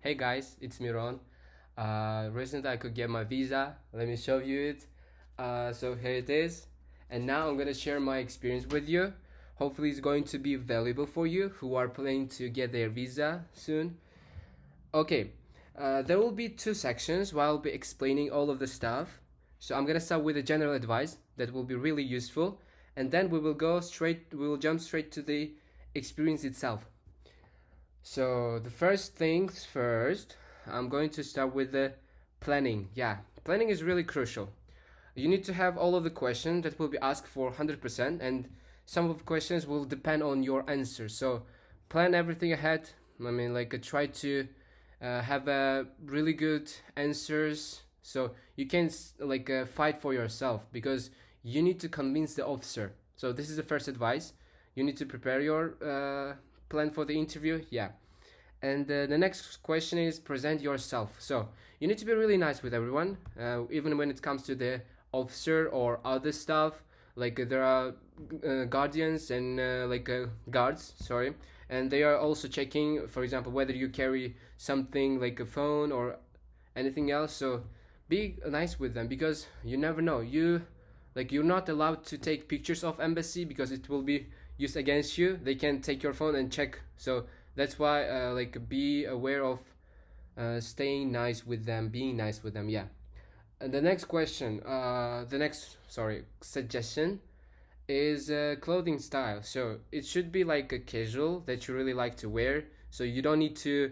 Hey guys, it's Miron. Recently I could get my visa. Let me show you it. So here it is. And now I'm gonna share my experience with you. Hopefully it's going to be valuable for you who are planning to get their visa soon. Okay, there will be two sections where I'll be explaining all of the stuff. So I'm gonna start with a general advice that will be really useful, and then we will jump straight to the experience itself. So the first things first, I'm going to start with the planning. Yeah, planning is really crucial. You need to have all of the questions that will be asked for 100%, and some of the questions will depend on your answer. So plan everything ahead. Try to have really good answers so you can fight for yourself because you need to convince the officer. So this is the first advice. You need to prepare your plan for the interview. Yeah. And the next question is present yourself. So you need to be really nice with everyone, even when it comes to the officer or other stuff. There are guardians and guards, sorry, and they are also checking, for example, whether you carry something like a phone or anything else. So be nice with them because you never know. You're not allowed to take pictures of embassy because it will be used against you. They can take your phone and check. So that's why be aware of staying nice with them, being nice with them. Yeah. And the next suggestion is clothing style. So it should be like a casual that you really like to wear. So you don't need to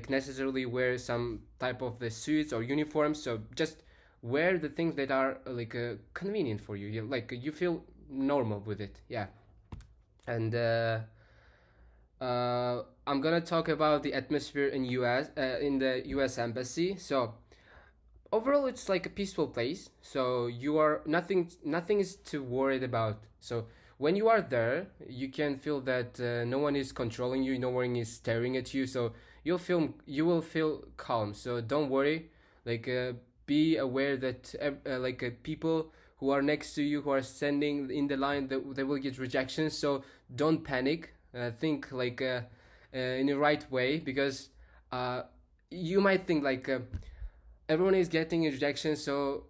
necessarily wear some type of the suits or uniforms. So just wear the things that are convenient for you. You feel normal with it. Yeah. And I'm gonna talk about the atmosphere in the U.S. embassy. So overall, it's like a peaceful place. So you are nothing is to worried about. So when you are there, you can feel that no one is controlling you, no one is staring at you. So you will feel calm. So don't worry. Like be aware that people who are next to you who are standing in the line that they will get rejections. So don't panic. Think in the right way because you might think everyone is getting a rejection, so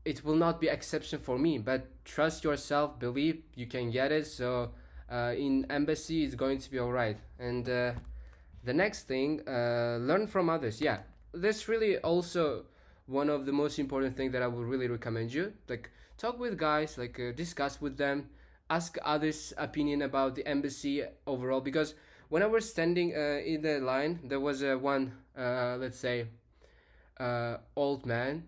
it will not be exception for me. But trust yourself, believe you can get it. So in embassy, it's going to be all right. And the next thing, learn from others. Yeah, that's really also one of the most important things that I would really recommend you. Like talk with guys, discuss with them, ask others' opinion about the embassy overall. Because when I was standing in the line, there was one, let's say, old man.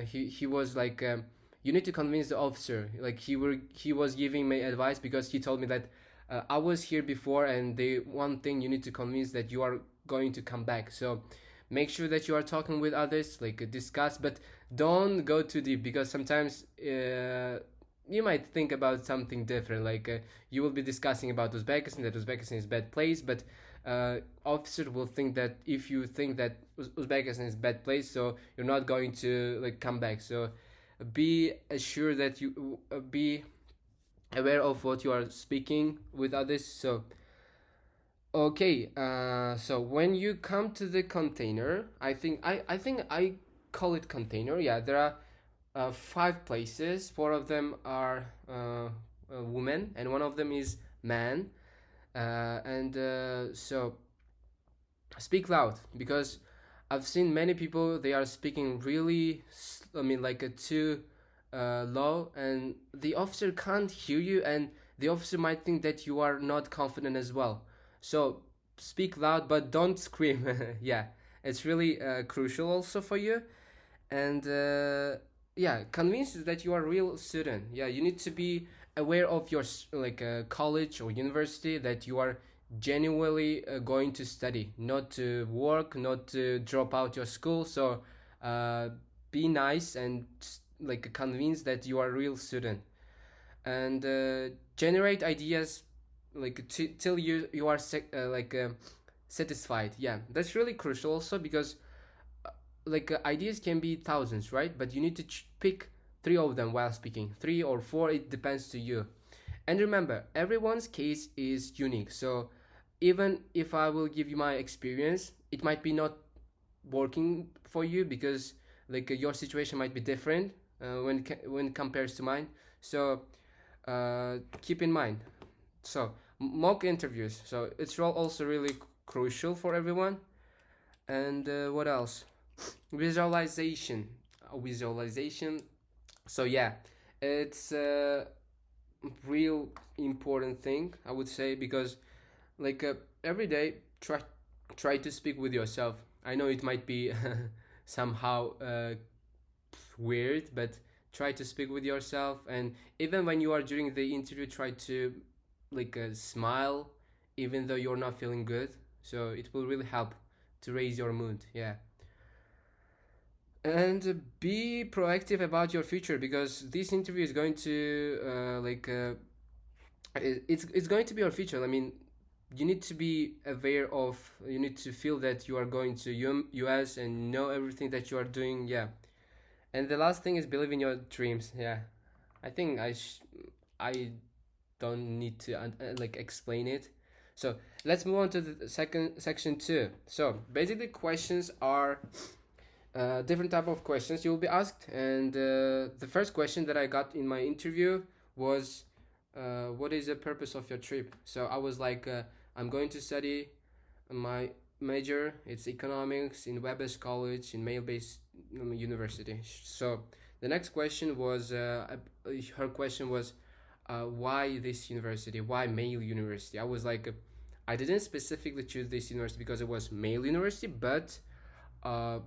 He was you need to convince the officer. He was giving me advice because he told me that I was here before, and the one thing you need to convince that you are going to come back. So make sure that you are talking with others, discuss, but don't go too deep because sometimes you might think about something different. You will be discussing about Uzbekistan, that Uzbekistan is a bad place, but officer will think that if you think that Uzbekistan is a bad place, so you're not going to come back. So be assured that you be aware of what you are speaking with others. So okay, so when you come to the container, I call it container. Yeah, there are five places. Four of them are women, and one of them is man. And so speak loud because I've seen many people they are speaking really, too low, and the officer can't hear you, and the officer might think that you are not confident as well. So speak loud, but don't scream. Yeah, it's really crucial also for you. And yeah, convince that you are a real student. Yeah, you need to be aware of your college or university that you are genuinely going to study, not to work, not to drop out your school. So be nice and convince that you are a real student, and generate ideas till you are satisfied. Yeah, that's really crucial also because ideas can be thousands, right? But you need to pick three of them while speaking, three or four, it depends to you. And remember, everyone's case is unique. So even if I will give you my experience, it might be not working for you, because like your situation might be different when it compares to mine. So keep in mind. So mock interviews. So it's also really crucial for everyone. And what else? Visualization. Visualization. So yeah, it's a real important thing, I would say, because like every day try to speak with yourself. I know it might be somehow weird, but try to speak with yourself. And even when you are during the interview, try to like smile even though you're not feeling good. So it will really help to raise your mood. Yeah. And be proactive about your future, because this interview is going to it's going to be your future. I mean, you need to be aware of, you need to feel that you are going to US and know everything that you are doing. Yeah. And the last thing is believe in your dreams. Yeah. I think I don't need to like explain it. So let's move on to the second section two. So basically questions are different type of questions you will be asked. And the first question that I got in my interview was, what is the purpose of your trip? So I was like, I'm going to study my major. It's economics in Wabash College in male-based university. So the next question was, her question was, why this university? Why male university? I was like, I didn't specifically choose this university because it was male university, uh,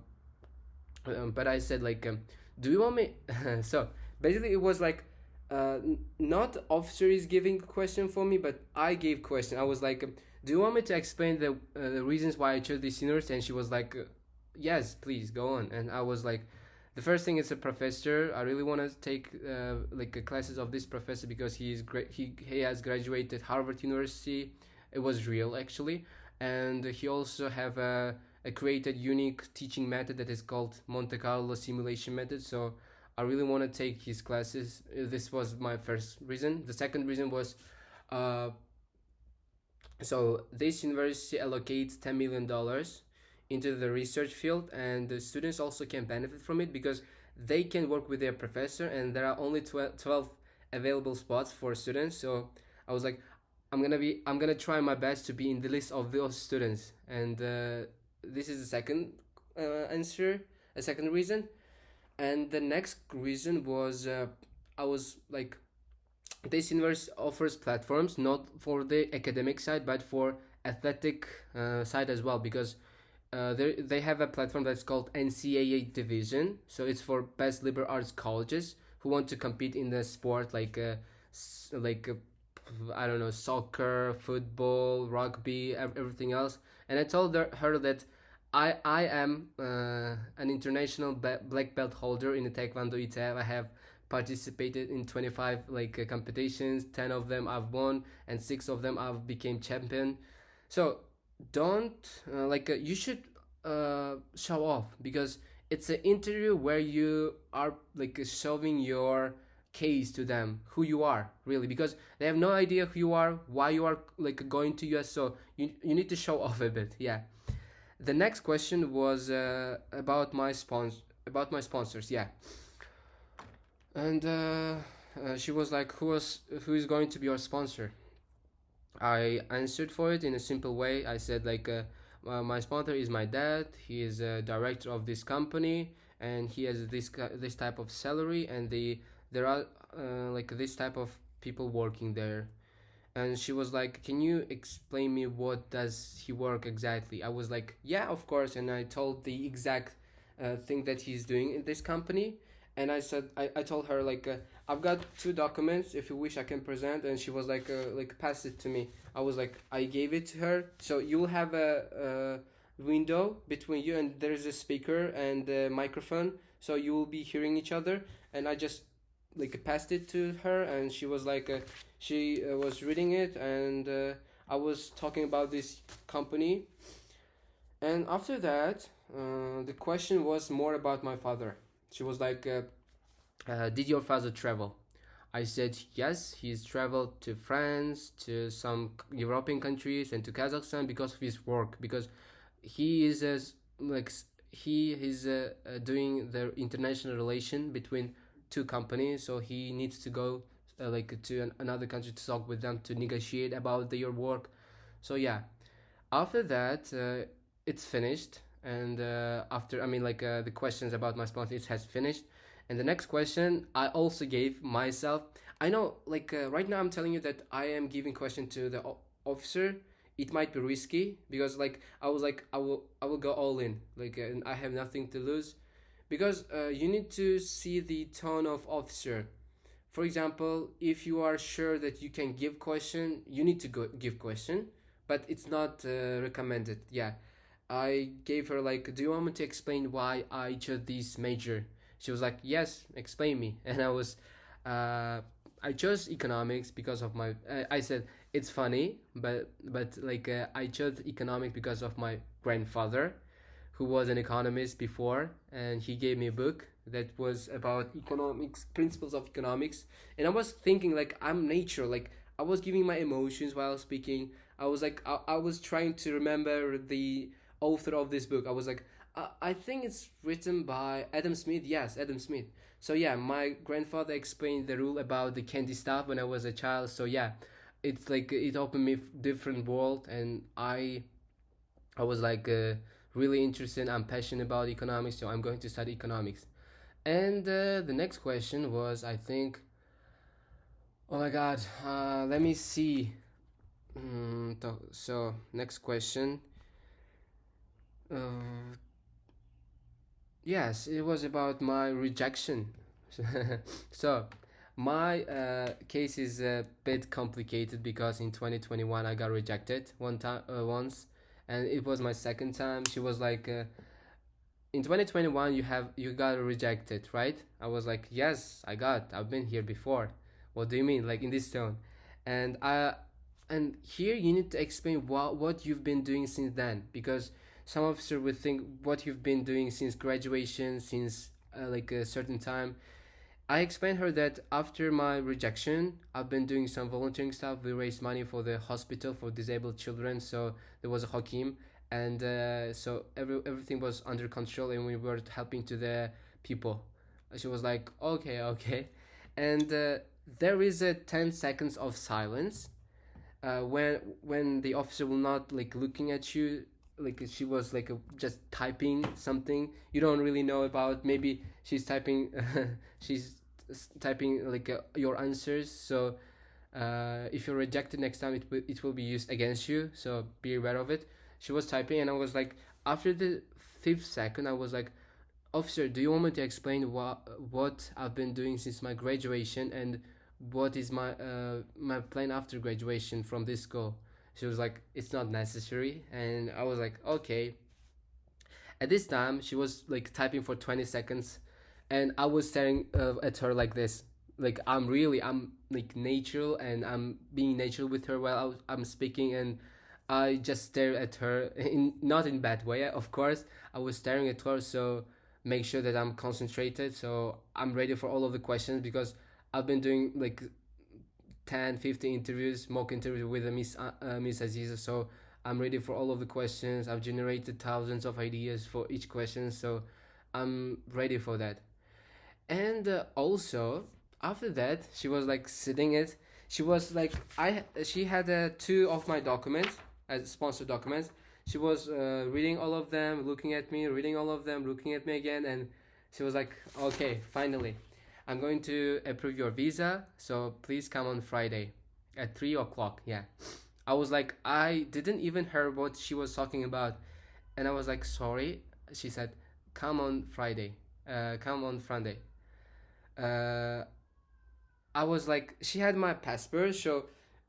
but I said like, do you want me? So basically, it was like, not officer is giving a question for me, but I gave question. I was like, do you want me to explain the reasons why I chose this university? And she was like, yes, please go on. And I was like, the first thing is a professor. I really want to take classes of this professor because he's great. He has graduated Harvard University. It was real actually, and he also have a created unique teaching method that is called Monte Carlo simulation method. So I really want to take his classes. This was my first reason. The second reason was, uh, so this university allocates $10 million into the research field, and the students also can benefit from it because they can work with their professor, and there are only 12 available spots for students. So I was like, I'm gonna try my best to be in the list of those students. And this is the second answer, a second reason. And the next reason was, I was like, this university offers platforms not for the academic side but for athletic side as well, because they have a platform that's called NCAA division. So it's for best liberal arts colleges who want to compete in the sport, like like I don't know, soccer, football, rugby, everything else. And I told her that I am an international black belt holder in the Taekwondo ITF. I have participated in 25 competitions. 10 of them I've won, and 6 of them I've became champion. So don't you should show off, because it's an interview where you are like showing your case to them, who you are really, because they have no idea who you are, why you are like going to us. So you need to show off a bit. Yeah. The next question was about my sponsors. Yeah. And she was like, who is going to be your sponsor? I answered for it in a simple way. I said like, my sponsor is my dad. He is a director of this company, and he has this type of salary, and there are this type of people working there. And she was like, can you explain me what does he work exactly? I was like, yeah, of course. And I told the exact thing that he's doing in this company. And I said, I told her like, I've got 2 documents, if you wish I can present. And she was like pass it to me. I was like, I gave it to her. So you'll have a window between you, and there's a speaker and a microphone, so you will be hearing each other. And I just like passed it to her, and she was like, she was reading it, and I was talking about this company. And after that, the question was more about my father. She was like, did your father travel? I said yes, he's traveled to France, to some European countries, and to Kazakhstan because of his work. Because he is as like he is doing the international relation between two companies, so he needs to go like to another country to talk with them to negotiate about their work. So yeah, after that, it's finished, and after, I mean, like the questions about my sponsor, it has finished, and the next question I also gave myself. I know, like right now, I'm telling you that I am giving question to the officer. It might be risky because, like, I was like, I will go all in, like, and I have nothing to lose, because you need to see the tone of officer. For example, if you are sure that you can give question, you need to go give question, but it's not recommended. Yeah, I gave her like, do you want me to explain why I chose this major? She was like, yes, explain me. And uh, I chose economics because of my. I said it's funny, but like I chose economics because of my grandfather, who was an economist before, and he gave me a book that was about economics, principles of economics. And I was thinking like, I'm nature, like I was giving my emotions while speaking. I was like, I was trying to remember the author of this book. I was like, I think it's written by Adam Smith. Yes, Adam Smith. So yeah, my grandfather explained the rule about the candy stuff when I was a child. So yeah, it's like it opened me different world, and I was like really interested. I'm passionate about economics, so I'm going to study economics. And the next question was, I think, oh my god, let me see. So next question. Uh, yes, it was about my rejection. So my case is a bit complicated because in 2021 I got rejected once, and it was my second time. She was like, in 2021 you got rejected, right? I was like, yes, I've been here before. What do you mean, like in this tone? And and here you need to explain what you've been doing since then, because some officer would think what you've been doing since graduation, since like a certain time. I explained her that after my rejection, I've been doing some volunteering stuff. We raised money for the hospital for disabled children. So there was a hakim, and so everything was under control, and we were helping to the people. She was like, okay, okay, and there is a 10 seconds of silence when the officer will not like looking at you, like she was like just typing something you don't really know about. Maybe she's typing she's typing like your answers. So if you're rejected next time, it will be used against you, so be aware of it. She was typing, and I was like, after the fifth second, I was like, officer, do you want me to explain what I've been doing since my graduation, and what is my plan after graduation from this school? She was like, it's not necessary, and I was like, okay. At this time, she was like typing for 20 seconds, and I was staring at her like this. Like I'm like natural, and I'm being natural with her while I'm speaking, and I just stare at her in not in bad way, of course. I was staring at her, so make sure that I'm concentrated, so I'm ready for all of the questions, because I've been doing like 10, 15 interviews, mock interviews with Miss Aziza. So I'm ready for all of the questions. I've generated thousands of ideas for each question, so I'm ready for that. And also after that, she was like sitting it. She was like, she had two of my documents as sponsor documents. She was reading all of them, looking at me, reading all of them, looking at me again, and she was like, okay, finally, I'm going to approve your visa, so please come on Friday at 3 o'clock. Yeah. I was like, I didn't even hear what she was talking about. And I was like, sorry. She said, come on Friday. Come on Friday. Uh, I was like, she had my passport. So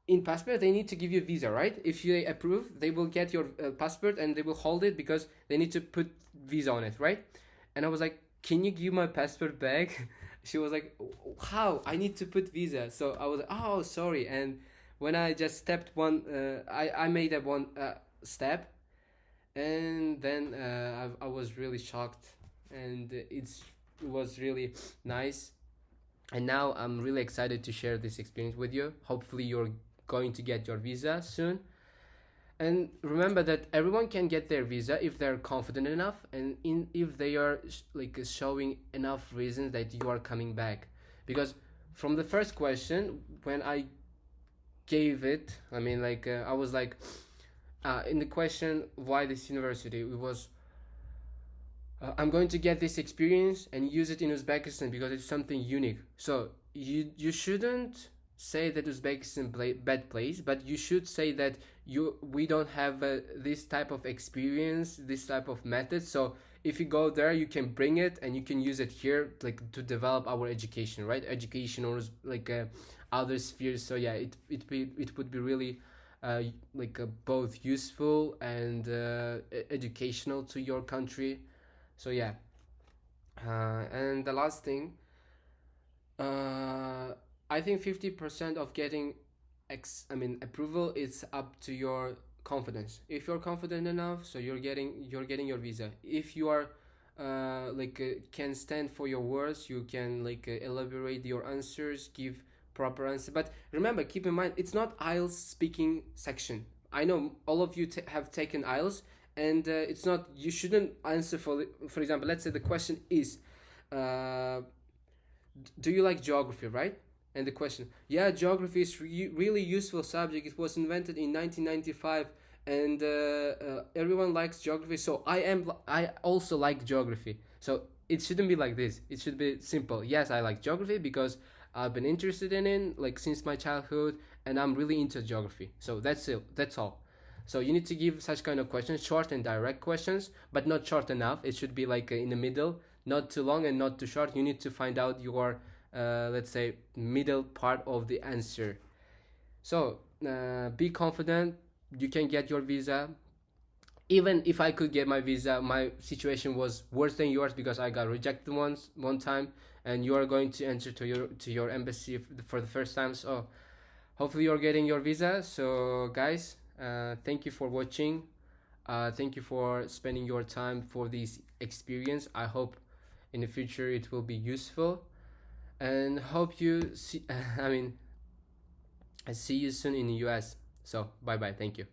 in passport, they need to give you a visa, right? If you approve, they will get your passport, and they will hold it because they need to put visa on it, right? And I was like, can you give my passport back? She was like, how? I need to put visa. So I was like, oh, sorry. And when I just stepped one, I made a one step, and then I was really shocked, and it was really nice. And now I'm really excited to share this experience with you. Hopefully you're going to get your visa soon. And remember that everyone can get their visa if they're confident enough, and if they are showing enough reasons that you are coming back. Because from the first question, when I gave it, I mean, I was like, in the question, why this university? It was, I'm going to get this experience and use it in Uzbekistan because it's something unique. So you shouldn't say that Uzbekistan bad place, but you should say that we don't have this type of experience, this type of method. So if you go there, you can bring it and you can use it here, like to develop our education, right? Education or other spheres. So yeah, it would be really both useful and educational to your country. So yeah, and the last thing, uh, I think 50% of getting approval is up to your confidence. If you're confident enough, so you're getting your visa. If you are can stand for your words, you can elaborate your answers, give proper answer. But remember, keep in mind, it's not IELTS speaking section. I know all of you have taken IELTS, and it's not, you shouldn't answer for example, let's say the question is, uh, do you like geography, right? And the question, yeah, geography is really useful subject. It was invented in 1995, and everyone likes geography. So I also like geography. So it shouldn't be like this. It should be simple. Yes, I like geography because I've been interested in it since my childhood, and I'm really into geography. So that's it. That's all. So you need to give such kind of questions, short and direct questions, but not short enough. It should be in the middle, not too long and not too short. You need to find out your, let's say, middle part of the answer. So be confident. You can get your visa. Even if I could get my visa, my situation was worse than yours because I got rejected one time, and you are going to enter to your embassy for the first time. So hopefully you're getting your visa. So guys, thank you for watching. Thank you for spending your time for this experience. I hope in the future it will be useful, and hope you see I see you soon in the US. So bye bye. Thank you.